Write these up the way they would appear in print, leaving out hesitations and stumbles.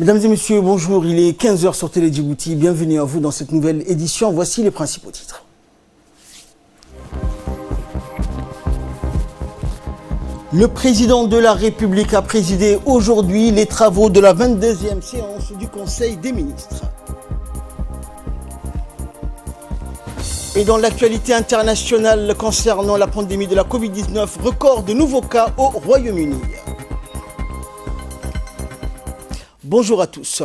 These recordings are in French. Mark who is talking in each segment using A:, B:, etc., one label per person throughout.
A: Mesdames et messieurs, bonjour, il est 15 h sur Télé Djibouti. Bienvenue à vous dans cette nouvelle édition. Voici les principaux titres. Le président de la République a présidé aujourd'hui les travaux de la 22e séance du Conseil des ministres. Et dans l'actualité internationale concernant la pandémie de la Covid-19, record de nouveaux cas au Royaume-Uni. Bonjour à tous.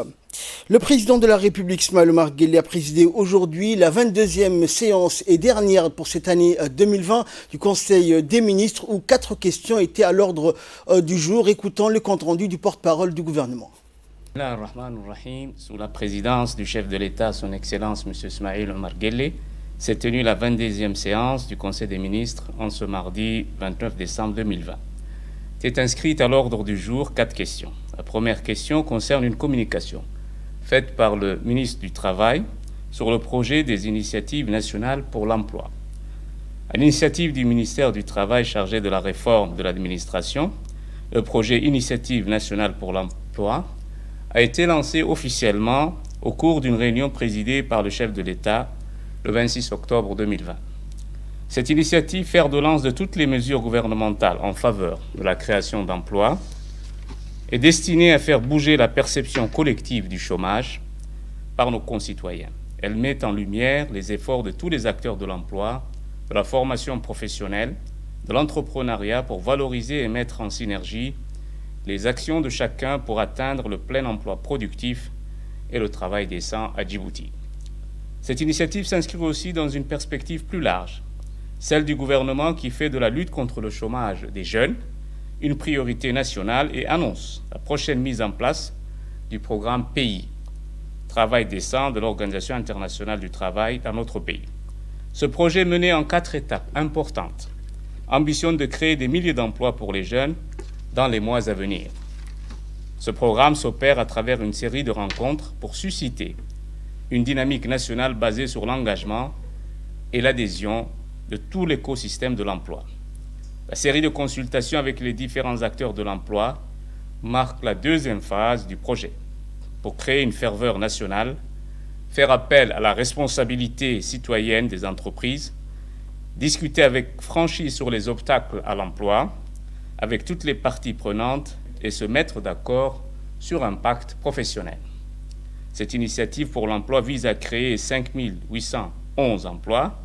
A: Le président de la République, Ismaël Omar Guelleh, a présidé aujourd'hui la 22e séance et dernière pour cette année 2020 du Conseil des ministres où 4 questions étaient à l'ordre du jour. Écoutons le compte-rendu du porte-parole du gouvernement.
B: Sous la présidence du chef de l'État, son Excellence M. Ismaël Omar Guelleh, s'est tenue la 22e séance du Conseil des ministres en ce mardi 29 décembre 2020. C'est inscrite à l'ordre du jour 4 questions. La première question concerne une communication faite par le ministre du Travail sur le projet des initiatives nationales pour l'emploi. À l'initiative du ministère du Travail chargé de la réforme de l'administration, le projet Initiative nationale pour l'emploi a été lancé officiellement au cours d'une réunion présidée par le chef de l'État le 26 octobre 2020. Cette initiative, fer de lance de toutes les mesures gouvernementales en faveur de la création d'emplois, est destinée à faire bouger la perception collective du chômage par nos concitoyens. Elle met en lumière les efforts de tous les acteurs de l'emploi, de la formation professionnelle, de l'entrepreneuriat pour valoriser et mettre en synergie les actions de chacun pour atteindre le plein emploi productif et le travail décent à Djibouti. Cette initiative s'inscrit aussi dans une perspective plus large, celle du gouvernement qui fait de la lutte contre le chômage des jeunes une priorité nationale et annonce la prochaine mise en place du programme PAY, Travail décent de l'Organisation internationale du travail dans notre pays. Ce projet mené en 4 étapes importantes ambitionne de créer des milliers d'emplois pour les jeunes dans les mois à venir. Ce programme s'opère à travers une série de rencontres pour susciter une dynamique nationale basée sur l'engagement et l'adhésion de tout l'écosystème de l'emploi. La série de consultations avec les différents acteurs de l'emploi marque la 2e phase du projet. Pour créer une ferveur nationale, faire appel à la responsabilité citoyenne des entreprises, discuter avec franchise sur les obstacles à l'emploi, avec toutes les parties prenantes et se mettre d'accord sur un pacte professionnel. Cette initiative pour l'emploi vise à créer 5 811 emplois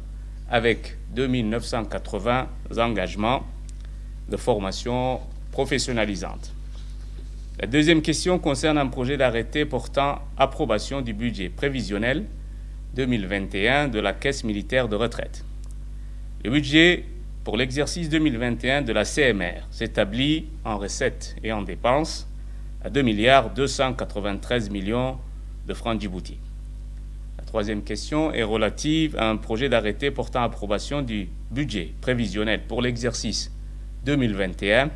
B: avec 2 980 engagements de formation professionnalisante. La 2e question concerne un projet d'arrêté portant approbation du budget prévisionnel 2021 de la Caisse militaire de retraite. Le budget pour l'exercice 2021 de la CMR s'établit en recettes et en dépenses à 2 293 millions de francs djibouti. La 3e question est relative à un projet d'arrêté portant approbation du budget prévisionnel pour l'exercice 2021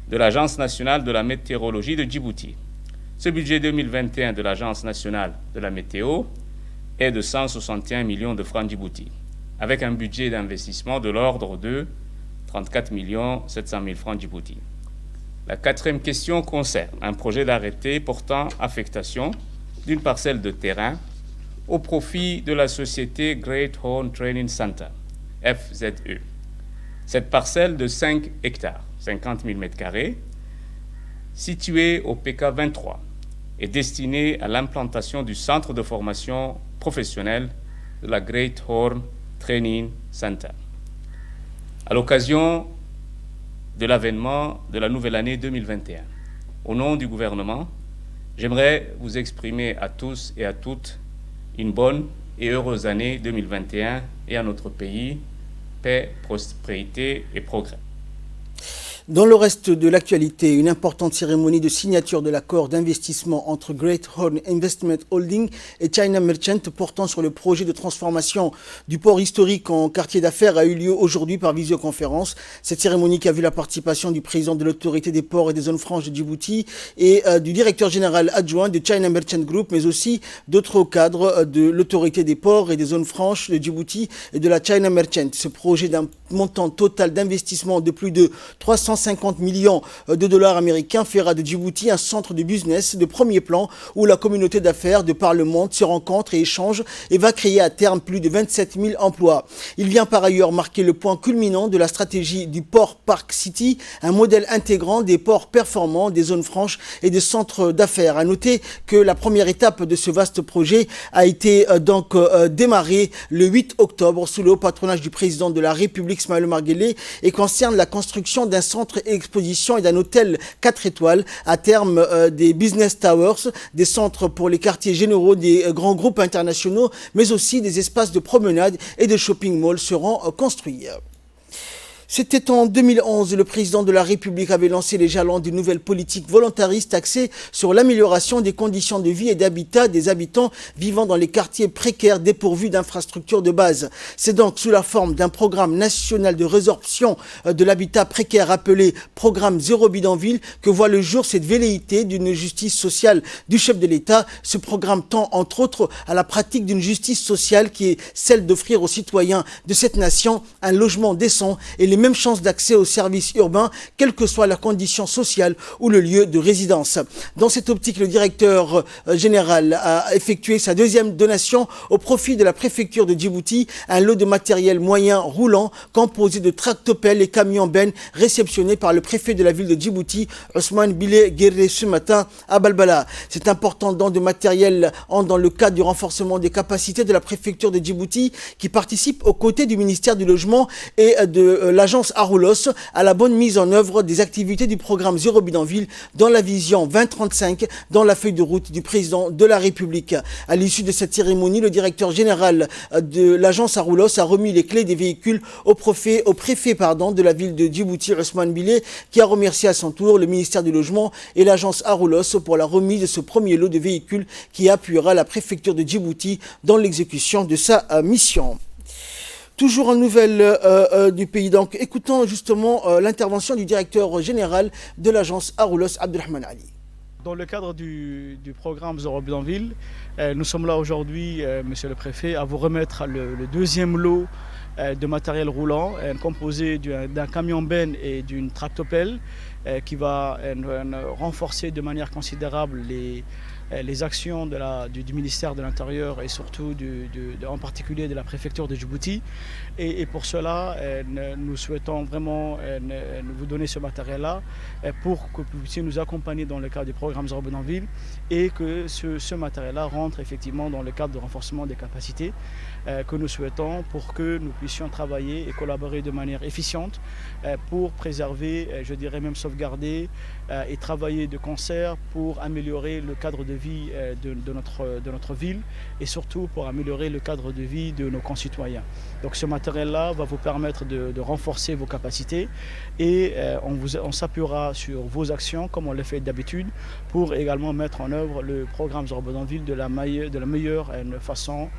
B: de l'Agence nationale de la météorologie de Djibouti. Ce budget 2021 de l'Agence nationale de la météo est de 161 millions de francs djibouti, avec un budget d'investissement de l'ordre de 34 700 000 francs djibouti. La 4e question concerne un projet d'arrêté portant affectation d'une parcelle de terrain au profit de la société Great Horn Training Center, FZE. Cette parcelle de 5 hectares, 50 000 m², située au PK 23, est destinée à l'implantation du centre de formation professionnelle de la Great Horn Training Center. À l'occasion de l'avènement de la nouvelle année 2021, au nom du gouvernement, j'aimerais vous exprimer à tous et à toutes une bonne et heureuse année 2021 et à notre pays, paix, prospérité et progrès.
A: Dans le reste de l'actualité, une importante cérémonie de signature de l'accord d'investissement entre Great Horn Investment Holding et China Merchant portant sur le projet de transformation du port historique en quartier d'affaires a eu lieu aujourd'hui par visioconférence. Cette cérémonie qui a vu la participation du président de l'autorité des ports et des zones franches de Djibouti et du directeur général adjoint de China Merchant Group, mais aussi d'autres cadres de l'autorité des ports et des zones franches de Djibouti et de la China Merchant. Ce projet d'un montant total d'investissement de plus de 350 150 millions de dollars américains fera de Djibouti un centre de business de premier plan où la communauté d'affaires de par le monde se rencontre et échange et va créer à terme plus de 27 000 emplois. Il vient par ailleurs marquer le point culminant de la stratégie du port Park City, un modèle intégrant des ports performants, des zones franches et des centres d'affaires. À noter que la première étape de ce vaste projet a été démarrée le 8 octobre sous le haut patronage du président de la République, Ismaïla Omar Guelleh, et concerne la construction d'un centre exposition et d'un hôtel 4 étoiles, à terme des business towers, des centres pour les quartiers généraux des grands groupes internationaux, mais aussi des espaces de promenade et de shopping malls seront construits. C'était en 2011, le président de la République avait lancé les jalons d'une nouvelle politique volontariste axée sur l'amélioration des conditions de vie et d'habitat des habitants vivant dans les quartiers précaires dépourvus d'infrastructures de base. C'est donc sous la forme d'un programme national de résorption de l'habitat précaire appelé Programme Zéro Bidonville que voit le jour cette velléité d'une justice sociale du chef de l'État. Ce programme tend entre autres à la pratique d'une justice sociale qui est celle d'offrir aux citoyens de cette nation un logement décent et les mêmes chances d'accès aux services urbains, quelles que soient leurs conditions sociales ou le lieu de résidence. Dans cette optique, le directeur général a effectué sa deuxième donation au profit de la préfecture de Djibouti, un lot de matériel moyen roulant composé de tractopelles et camions-bennes réceptionnés par le préfet de la ville de Djibouti, Ousmane Bile Guerre, ce matin à Balbala. Cet important don de matériel entre dans le cadre du renforcement des capacités de la préfecture de Djibouti qui participe aux côtés du ministère du Logement et de l'agence Aroulos à la bonne mise en œuvre des activités du programme Zéro Bidonville dans la vision 2035 dans la feuille de route du président de la République. À l'issue de cette cérémonie, le directeur général de l'agence Aroulos a remis les clés des véhicules au préfet de la ville de Djibouti, Ousmane Bile, qui a remercié à son tour le ministère du Logement et l'agence Aroulos pour la remise de ce premier lot de véhicules qui appuiera la préfecture de Djibouti dans l'exécution de sa mission. Toujours en nouvelles du pays. Donc, écoutons justement l'intervention du directeur général de l'agence Aroulos, Abdelrahman Ali.
C: Dans le cadre du programme Zéro Bidonville, nous sommes là aujourd'hui, monsieur le préfet, à vous remettre le deuxième lot de matériel roulant composé d'un camion-benne et d'une tractopelle qui va renforcer de manière considérable les actions du ministère de l'Intérieur et surtout en particulier de la préfecture de Djibouti. Et pour cela, nous souhaitons vraiment vous donner ce matériel-là pour que vous puissiez nous accompagner dans le cadre du programme Zéro Bidonville et que ce matériel-là rentre effectivement dans le cadre de renforcement des capacités que nous souhaitons pour que nous puissions travailler et collaborer de manière efficiente pour préserver, je dirais même sauvegarder et travailler de concert pour améliorer le cadre de vie de notre ville et surtout pour améliorer le cadre de vie de nos concitoyens. Donc ce matériel-là va vous permettre de renforcer vos capacités et on s'appuiera sur vos actions comme on le fait d'habitude pour également mettre en œuvre le programme Zéro Bidonville de la meilleure façon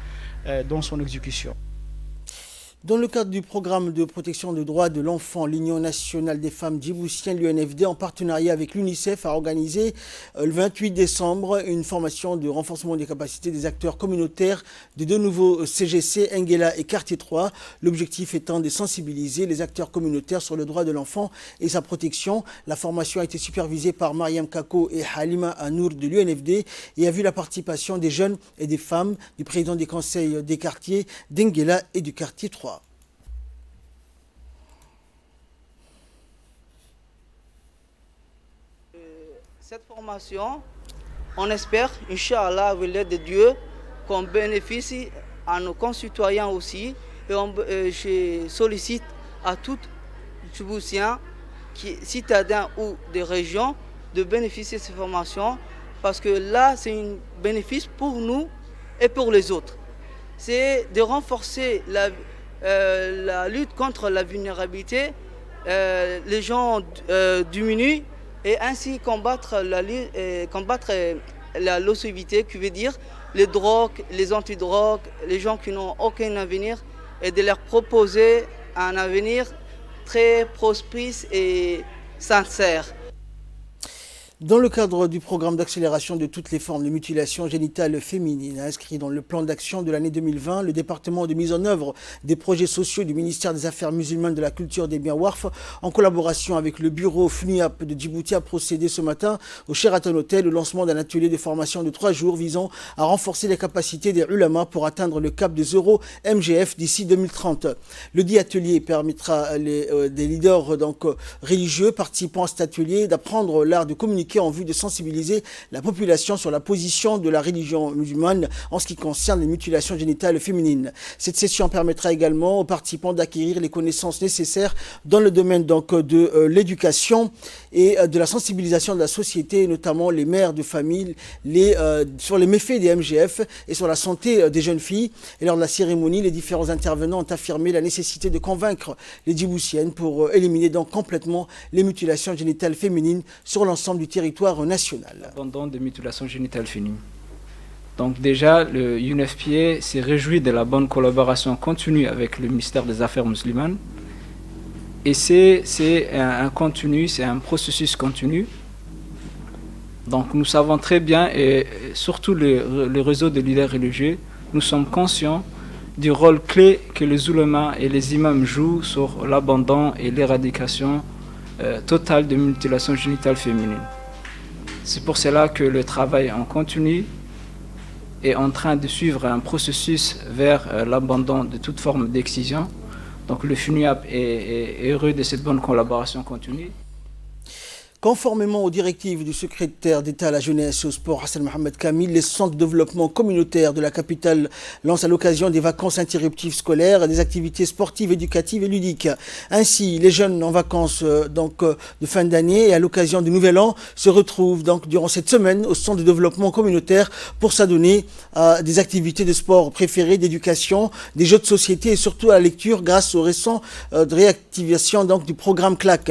C: dans son exécution.
A: Dans le cadre du programme de protection des droits de l'enfant, l'Union nationale des femmes djiboutiennes, l'UNFD, en partenariat avec l'UNICEF, a organisé le 28 décembre une formation de renforcement des capacités des acteurs communautaires de deux nouveaux CGC, Nguela et Quartier 3. L'objectif étant de sensibiliser les acteurs communautaires sur le droit de l'enfant et sa protection. La formation a été supervisée par Mariam Kako et Halima Anour de l'UNFD et a vu la participation des jeunes et des femmes, du président des conseils des quartiers d'Nguela et du Quartier 3.
D: Cette formation, on espère, Inch'Allah, avec l'aide de Dieu, qu'on bénéficie à nos concitoyens aussi. Et je sollicite à tous les Djiboutiens, citadins ou des régions, de bénéficier de cette formation parce que là, c'est un bénéfice pour nous et pour les autres. C'est de renforcer la lutte contre la vulnérabilité, les gens diminuent et ainsi combattre la nocivité, qui veut dire les drogues, les antidrogues, les gens qui n'ont aucun avenir et de leur proposer un avenir très prospice et sincère.
A: Dans le cadre du programme d'accélération de toutes les formes de mutilation génitale féminine inscrit dans le plan d'action de l'année 2020, le département de mise en œuvre des projets sociaux du ministère des Affaires musulmanes, de la Culture, des Biens WARF, en collaboration avec le bureau FNUAP de Djibouti, a procédé ce matin au Sheraton Hotel au lancement d'un atelier de formation de 3 jours visant à renforcer les capacités des ulama pour atteindre le cap de 0 MGF d'ici 2030. Le dit atelier permettra des leaders religieux participant à cet atelier d'apprendre l'art de communiquer en vue de sensibiliser la population sur la position de la religion musulmane en ce qui concerne les mutilations génitales féminines. Cette session permettra également aux participants d'acquérir les connaissances nécessaires dans le domaine de l'éducation et de la sensibilisation de la société, notamment les mères de famille, sur les méfaits des MGF et sur la santé des jeunes filles. Et lors de la cérémonie, les différents intervenants ont affirmé la nécessité de convaincre les Djiboutiennes pour éliminer donc complètement les mutilations génitales féminines sur l'ensemble du territoire national.
E: L'abandon des mutilations génitales féminines. Donc déjà, le UNFPA s'est réjoui de la bonne collaboration continue avec le ministère des Affaires musulmanes. Et c'est un continu, c'est un processus continu. Donc nous savons très bien, et surtout le réseau de leaders religieux, nous sommes conscients du rôle clé que les oulémas et les imams jouent sur l'abandon et l'éradication totale de mutilations génitales féminines. C'est pour cela que le travail en continu est en train de suivre un processus vers l'abandon de toute forme d'excision. Donc le FNUAP est heureux de cette bonne collaboration continue.
A: Conformément aux directives du secrétaire d'État à la jeunesse et au sport Hassan Mohamed Kamil, les centres de développement communautaire de la capitale lancent à l'occasion des vacances interruptives scolaires des activités sportives, éducatives et ludiques. Ainsi, les jeunes en vacances de fin d'année et à l'occasion du Nouvel An se retrouvent donc durant cette semaine au centre de développement communautaire pour s'adonner à des activités de sport préférées, d'éducation, des jeux de société et surtout à la lecture grâce au récent réactivation du programme CLAC,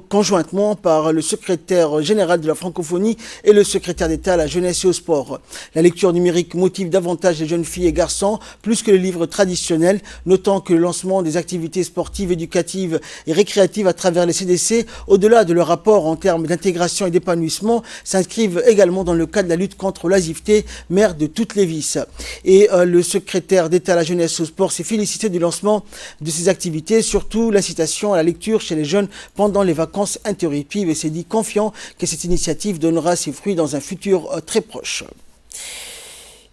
A: conjointement par le secrétaire général de la francophonie et le secrétaire d'État à la jeunesse et au sport. La lecture numérique motive davantage les jeunes filles et garçons plus que les livres traditionnels, notant que le lancement des activités sportives, éducatives et récréatives à travers les CDC, au-delà de leur rapport en termes d'intégration et d'épanouissement, s'inscrivent également dans le cadre de la lutte contre l'oisiveté, mère de toutes les vices. Et le secrétaire d'État à la jeunesse et au sport s'est félicité du lancement de ces activités, surtout l'incitation à la lecture chez les jeunes pendant les vacances interruptives, et s'est dit confiant que cette initiative donnera ses fruits dans un futur très proche.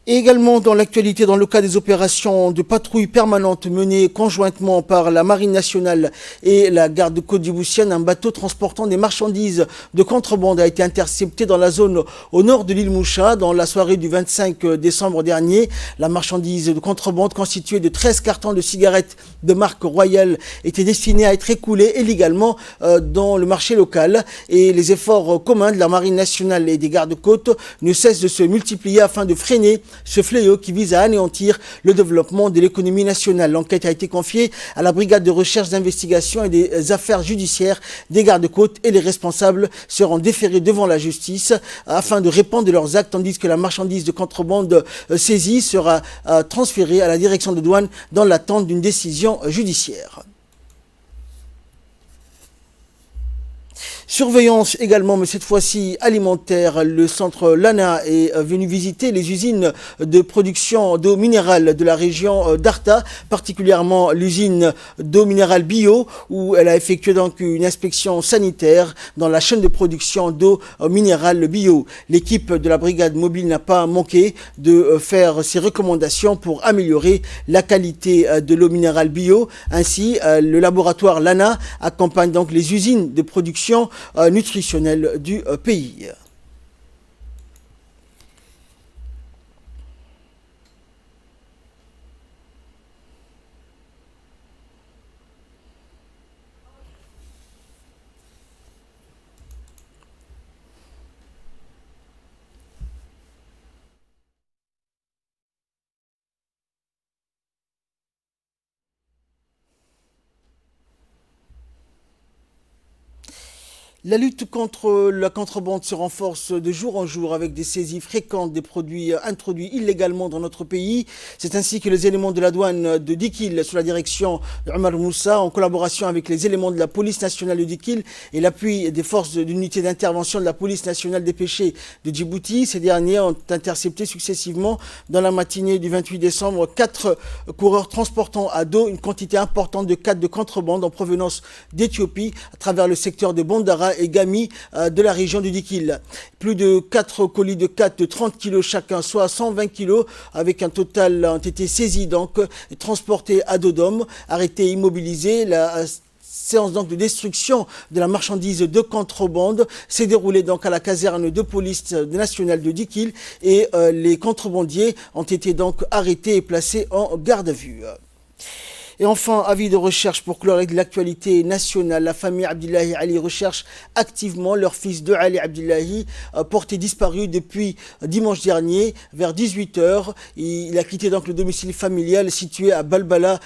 A: Et également dans l'actualité, dans le cas des opérations de patrouille permanente menées conjointement par la Marine nationale et la garde-côte djiboutienne, un bateau transportant des marchandises de contrebande a été intercepté dans la zone au nord de l'île Moucha dans la soirée du 25 décembre dernier. La marchandise de contrebande constituée de 13 cartons de cigarettes de marque Royal était destinée à être écoulée illégalement dans le marché local, et les efforts communs de la Marine nationale et des gardes-côtes ne cessent de se multiplier afin de freiner ce fléau qui vise à anéantir le développement de l'économie nationale. L'enquête a été confiée à la brigade de recherche, d'investigation et des affaires judiciaires des gardes-côtes, et les responsables seront déférés devant la justice afin de répondre de leurs actes, tandis que la marchandise de contrebande saisie sera transférée à la direction de douane dans l'attente d'une décision judiciaire. Surveillance également, mais cette fois-ci alimentaire. Le centre Lana est venu visiter les usines de production d'eau minérale de la région d'Arta, particulièrement l'usine d'eau minérale bio, où elle a effectué donc une inspection sanitaire dans la chaîne de production d'eau minérale bio. L'équipe de la brigade mobile n'a pas manqué de faire ses recommandations pour améliorer la qualité de l'eau minérale bio. Ainsi, le laboratoire Lana accompagne donc les usines de production nutritionnelle du pays. La lutte contre la contrebande se renforce de jour en jour avec des saisies fréquentes des produits introduits illégalement dans notre pays. C'est ainsi que les éléments de la douane de Dikil, sous la direction d'Omar Moussa, en collaboration avec les éléments de la police nationale de Dikil et l'appui des forces d'unité d'intervention de la police nationale des péchés de Djibouti, ces derniers ont intercepté successivement dans la matinée du 28 décembre 4 coureurs transportant à dos une quantité importante de cannes de contrebande en provenance d'Éthiopie à travers le secteur de Bondara et Gami de la région du Dikil. Plus de 4 colis de 4 de 30 kg chacun, soit 120 kg, avec un total ont été saisis donc et transportés à Dodome, arrêtés et immobilisés. La séance donc de destruction de la marchandise de contrebande s'est déroulée donc à la caserne de police nationale de Dikil et les contrebandiers ont été donc arrêtés et placés en garde à vue. Et enfin, avis de recherche pour clore l'actualité nationale. La famille Abdullahi Ali recherche activement leur fils de Ali Abdullahi, porté disparu depuis dimanche dernier vers 18h. Il a quitté donc le domicile familial situé à Balbala,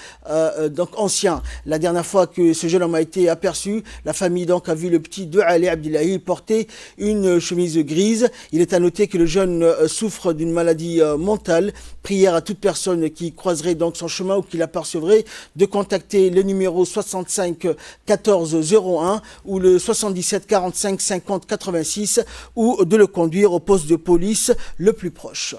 A: donc ancien. La dernière fois que ce jeune homme a été aperçu, la famille donc a vu le petit de Ali Abdullahi porter une chemise grise. Il est à noter que le jeune souffre d'une maladie mentale. Prière à toute personne qui croiserait donc son chemin ou qui l'apercevrait de contacter le numéro 65 14 01 ou le 77 45 50 86 ou de le conduire au poste de police le plus proche.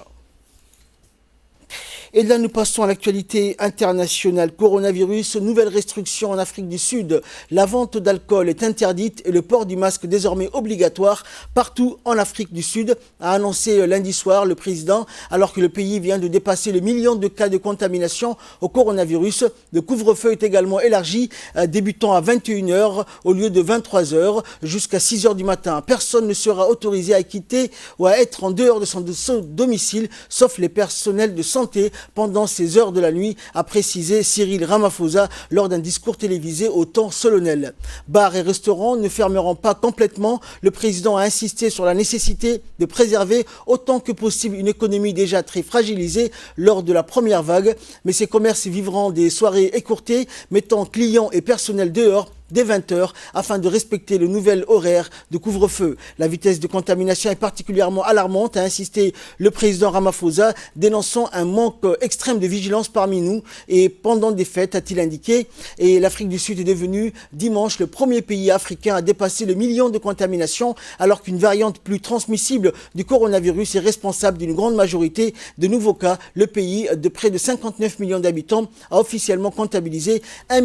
A: Et là, nous passons à l'actualité internationale. Coronavirus, nouvelles restrictions en Afrique du Sud. La vente d'alcool est interdite et le port du masque désormais obligatoire partout en Afrique du Sud, a annoncé lundi soir le président, alors que le pays vient de dépasser le million de cas de contamination au coronavirus. Le couvre-feu est également élargi, débutant à 21h au lieu de 23h jusqu'à 6h du matin. Personne ne sera autorisé à quitter ou à être en dehors de son domicile, sauf les personnels de santé, pendant ces heures de la nuit, a précisé Cyril Ramaphosa lors d'un discours télévisé au temps solennel. Bars et restaurants ne fermeront pas complètement. Le président a insisté sur la nécessité de préserver autant que possible une économie déjà très fragilisée lors de la première vague. Mais ces commerces vivront des soirées écourtées, mettant clients et personnel dehors dès 20h afin de respecter le nouvel horaire de couvre-feu. La vitesse de contamination est particulièrement alarmante, a insisté le président Ramaphosa, dénonçant un manque extrême de vigilance parmi nous et pendant des fêtes, a-t-il indiqué. Et l'Afrique du Sud est devenue dimanche le premier pays africain à dépasser le million de contaminations, alors qu'une variante plus transmissible du coronavirus est responsable d'une grande majorité de nouveaux cas. Le pays de près de 59 millions d'habitants a officiellement comptabilisé 1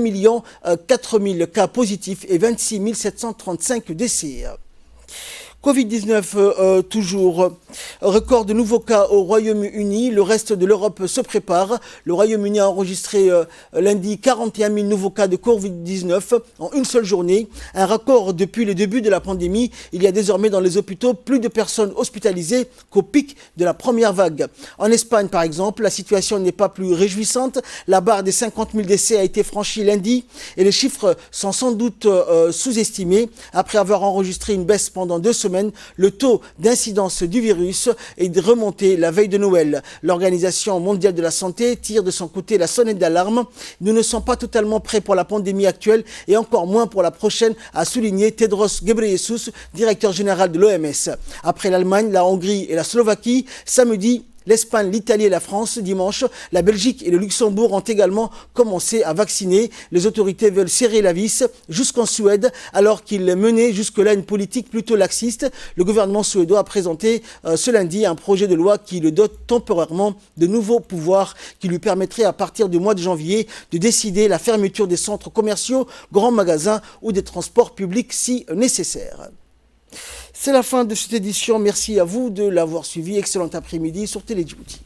A: 400 000 cas positifs et 26 735 décès. Covid-19 toujours. Record de nouveaux cas au Royaume-Uni. Le reste de l'Europe se prépare. Le Royaume-Uni a enregistré lundi 41 000 nouveaux cas de Covid-19 en une seule journée. Un record depuis le début de la pandémie. Il y a désormais dans les hôpitaux plus de personnes hospitalisées qu'au pic de la première vague. En Espagne, par exemple, la situation n'est pas plus réjouissante. La barre des 50 000 décès a été franchie lundi et les chiffres sont sans doute sous-estimés. Après avoir enregistré une baisse pendant 2 semaines, le taux d'incidence du virus est remonté la veille de Noël. L'Organisation mondiale de la santé tire de son côté la sonnette d'alarme. Nous ne sommes pas totalement prêts pour la pandémie actuelle et encore moins pour la prochaine, a souligné Tedros Ghebreyesus, directeur général de l'OMS. Après l'Allemagne, la Hongrie et la Slovaquie, samedi, l'Espagne, l'Italie et la France, dimanche, la Belgique et le Luxembourg ont également commencé à vacciner. Les autorités veulent serrer la vis jusqu'en Suède, alors qu'ils menaient jusque-là une politique plutôt laxiste. Le gouvernement suédois a présenté ce lundi un projet de loi qui le dote temporairement de nouveaux pouvoirs qui lui permettraient à partir du mois de janvier de décider la fermeture des centres commerciaux, grands magasins ou des transports publics si nécessaire. C'est la fin de cette édition. Merci à vous de l'avoir suivi. Excellent après-midi sur Télé Djibouti.